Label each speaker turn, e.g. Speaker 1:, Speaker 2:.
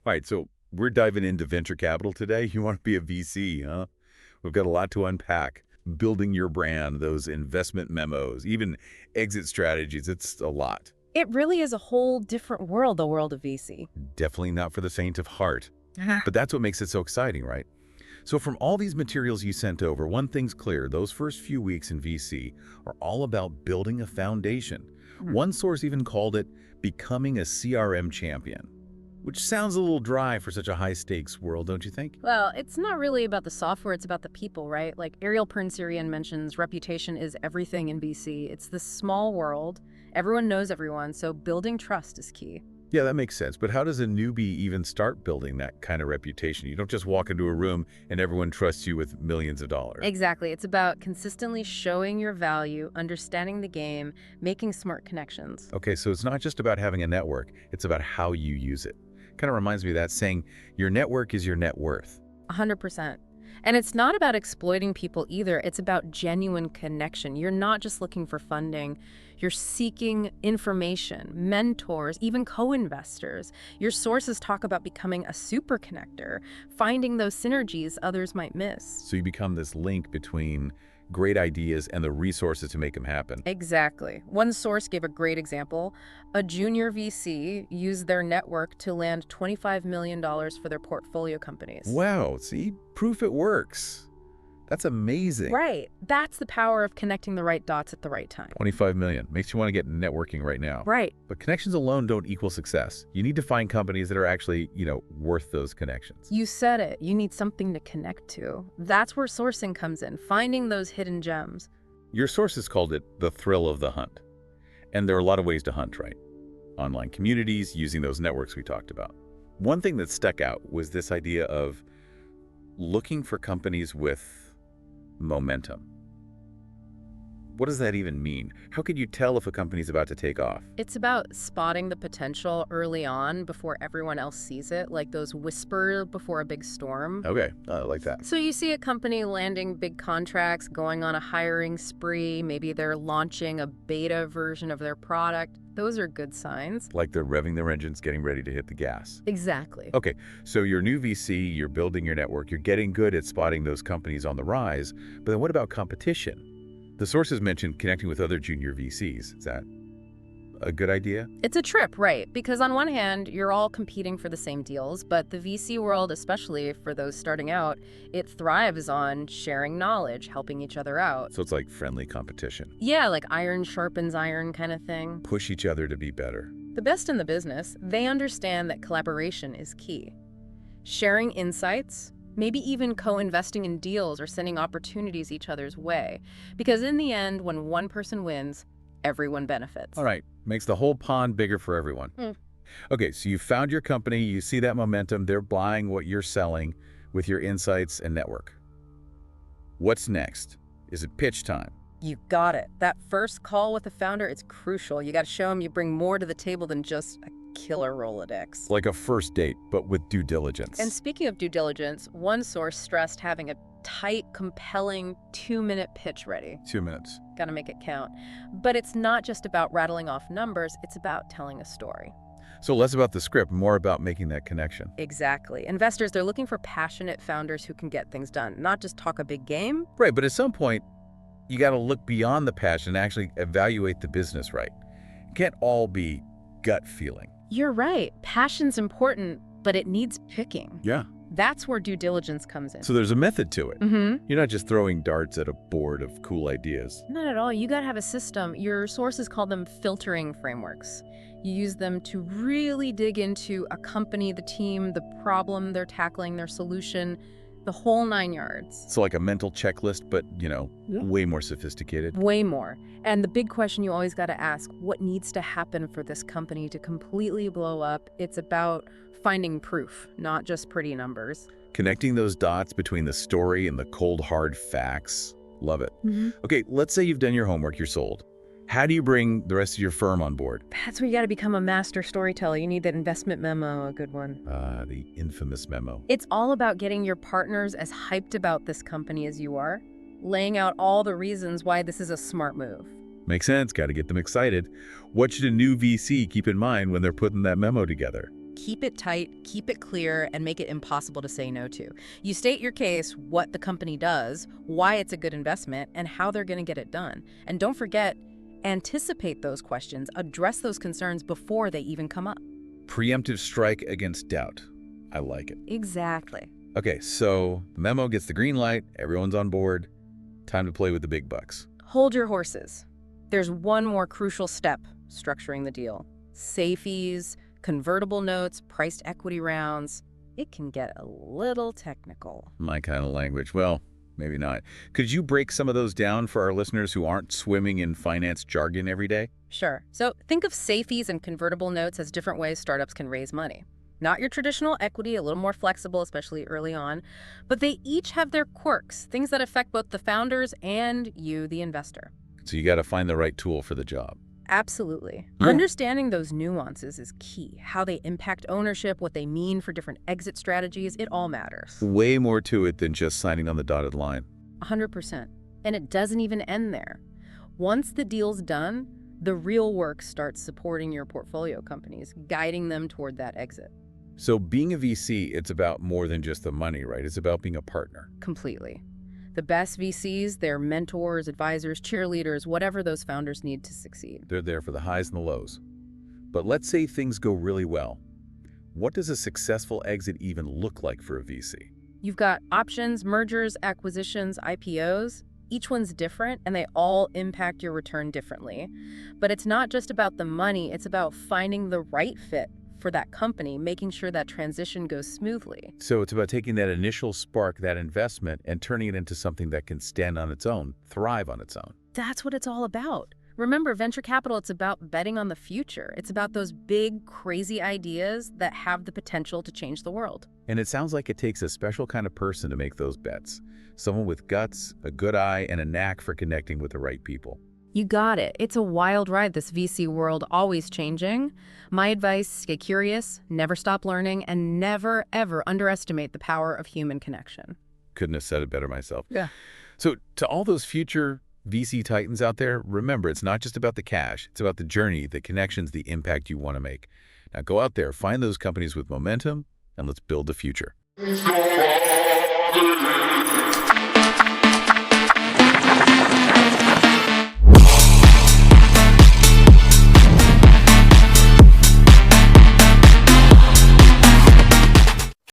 Speaker 1: All right, so we're diving into venture capital today. You want to be a VC, huh? We've got a lot to unpack. Building your brand, those investment memos, even exit strategies. It's a lot.
Speaker 2: It really is a whole different world, the world of VC.
Speaker 1: Definitely not for the faint of heart. But that's what makes it so exciting, right? So from all these materials you sent over, one thing's clear. Those first few weeks in VC are all about building a foundation. One source even called it becoming a CRM champion, which sounds a little dry for such a high-stakes world, don't you think?
Speaker 2: Well, it's not really about the software, it's about the people, right? Like Ariel Pernserian mentions, reputation is everything in VC. It's this small world. Everyone knows everyone, so building trust is key.
Speaker 1: Yeah, that makes sense. But how does a newbie even start building that kind of reputation? You don't just walk into a room and everyone trusts you with millions of dollars.
Speaker 2: Exactly. It's about consistently showing your value, understanding the game, making smart connections.
Speaker 1: Okay, so it's not just about having a network. It's about how you use it. Kind of reminds me of that saying, your network is your net worth.
Speaker 2: 100%. And it's not about exploiting people either. It's about genuine connection. You're not just looking for funding. You're seeking information, mentors, even co-investors. Your sources talk about becoming a super connector, finding those synergies others might miss.
Speaker 1: So you become this link between great ideas and the resources to make them happen.
Speaker 2: Exactly. One source gave a great example. A junior VC used their network to land $25 million for their portfolio companies.
Speaker 1: Wow, see? Proof it works. That's amazing.
Speaker 2: Right. That's the power of connecting the right dots at the right time.
Speaker 1: 25 million. Makes you want to get networking right now.
Speaker 2: Right.
Speaker 1: But connections alone don't equal success. You need to find companies that are actually, worth those connections.
Speaker 2: You said it. You need something to connect to. That's where sourcing comes in, finding those hidden gems.
Speaker 1: Your sources called it the thrill of the hunt. And there are a lot of ways to hunt, right? Online communities, using those networks we talked about. One thing that stuck out was this idea of looking for companies with momentum. What does that even mean? How could you tell if a company's about to take off?
Speaker 2: It's about spotting the potential early on before everyone else sees it, like those whisper before a big storm.
Speaker 1: Okay, I like that.
Speaker 2: So you see a company landing big contracts, going on a hiring spree, maybe they're launching a beta version of their product. Those are good signs.
Speaker 1: Like they're revving their engines, getting ready to hit the gas.
Speaker 2: Exactly.
Speaker 1: Okay, so you're new VC, you're building your network, you're getting good at spotting those companies on the rise, but then what about competition? The sources mentioned connecting with other junior VCs. Is that a good idea?
Speaker 2: It's a trip, right? Because on one hand, you're all competing for the same deals, but the VC world, especially for those starting out, it thrives on sharing knowledge, helping each other out.
Speaker 1: So it's like friendly competition.
Speaker 2: Yeah, like iron sharpens iron kind of thing.
Speaker 1: Push each other to be better.
Speaker 2: The best in the business, they understand that collaboration is key. Sharing insights, maybe even co-investing in deals or sending opportunities each other's way. Because in the end, when one person wins, everyone benefits.
Speaker 1: All right, makes the whole pond bigger for everyone. Okay, so you found your company, you see that momentum, they're buying what you're selling with your insights and network. What's next? Is it pitch time?
Speaker 2: You got it. That first call with the founder is crucial. You got to show them you bring more to the table than just a killer Rolodex.
Speaker 1: Like a first date, but with due diligence.
Speaker 2: And speaking of due diligence, one source stressed having a tight, compelling 2-minute pitch ready.
Speaker 1: 2 minutes.
Speaker 2: Got to make it count. But it's not just about rattling off numbers, it's about telling a story.
Speaker 1: So less about the script, more about making that connection.
Speaker 2: Exactly. Investors, they're looking for passionate founders who can get things done, not just talk a big game.
Speaker 1: Right, but at some point, you got to look beyond the passion and actually evaluate the business right. It can't all be gut feeling.
Speaker 2: You're right. Passion's important, but it needs picking.
Speaker 1: Yeah.
Speaker 2: That's where due diligence comes in.
Speaker 1: So there's a method to it.
Speaker 2: Mm-hmm.
Speaker 1: You're not just throwing darts at a board of cool ideas.
Speaker 2: Not at all. You got to have a system. Your sources call them filtering frameworks. You use them to really dig into a company, the team, the problem they're tackling, their solution, the whole 9 yards.
Speaker 1: So like a mental checklist, but, way more sophisticated.
Speaker 2: Way more. And the big question you always got to ask, what needs to happen for this company to completely blow up? It's about finding proof, not just pretty numbers.
Speaker 1: Connecting those dots between the story and the cold, hard facts. Love it.
Speaker 2: Mm-hmm.
Speaker 1: Okay, let's say you've done your homework, you're sold. How do you bring the rest of your firm on board?
Speaker 2: That's where you got to become a master storyteller. You need that investment memo, a good one.
Speaker 1: The infamous memo.
Speaker 2: It's all about getting your partners as hyped about this company as you are, laying out all the reasons why this is a smart move.
Speaker 1: Makes sense, got to get them excited. What should a new VC keep in mind when they're putting that memo together?
Speaker 2: Keep it tight, keep it clear, and make it impossible to say no to. You state your case, what the company does, why it's a good investment, and how they're going to get it done. And don't forget, anticipate those questions, address those concerns before they even come up.
Speaker 1: Preemptive strike against doubt. I like it.
Speaker 2: Exactly.
Speaker 1: Okay, so the memo gets the green light, everyone's on board. Time to play with the big bucks.
Speaker 2: Hold your horses. There's one more crucial step structuring the deal. Safeties, convertible notes, priced equity rounds. It can get a little technical.
Speaker 1: My kind of language. Well, maybe not. Could you break some of those down for our listeners who aren't swimming in finance jargon every day?
Speaker 2: Sure. So think of safeties and convertible notes as different ways startups can raise money. Not your traditional equity, a little more flexible, especially early on, but they each have their quirks, things that affect both the founders and you, the investor.
Speaker 1: So you got to find the right tool for the job.
Speaker 2: Absolutely.
Speaker 1: Yeah.
Speaker 2: Understanding those nuances is key. How they impact ownership, what they mean for different exit strategies, it all matters.
Speaker 1: Way more to it than just signing on the dotted line.
Speaker 2: 100%. And it doesn't even end there. Once the deal's done, the real work starts supporting your portfolio companies, guiding them toward that exit.
Speaker 1: So being a VC, it's about more than just the money, right? It's about being a partner.
Speaker 2: Completely. The best VCs, they're mentors, advisors, cheerleaders, whatever those founders need to succeed.
Speaker 1: They're there for the highs and the lows. But let's say things go really well. What does a successful exit even look like for a VC?
Speaker 2: You've got options, mergers, acquisitions, IPOs. Each one's different, and they all impact your return differently. But it's not just about the money, it's about finding the right fit for that company, making sure that transition goes smoothly.
Speaker 1: So it's about taking that initial spark, that investment, and turning it into something that can stand on its own, thrive on its own.
Speaker 2: That's what it's all about. Remember, venture capital, it's about betting on the future. It's about those big, crazy ideas that have the potential to change the world.
Speaker 1: And it sounds like it takes a special kind of person to make those bets. Someone with guts, a good eye, and a knack for connecting with the right people.
Speaker 2: You got it. It's a wild ride, this VC world, always changing. My advice, stay curious, never stop learning, and never, ever underestimate the power of human connection.
Speaker 1: Couldn't have said it better myself.
Speaker 2: Yeah.
Speaker 1: So to all those future VC titans out there, remember, it's not just about the cash. It's about the journey, the connections, the impact you want to make. Now go out there, find those companies with momentum, and let's build the future.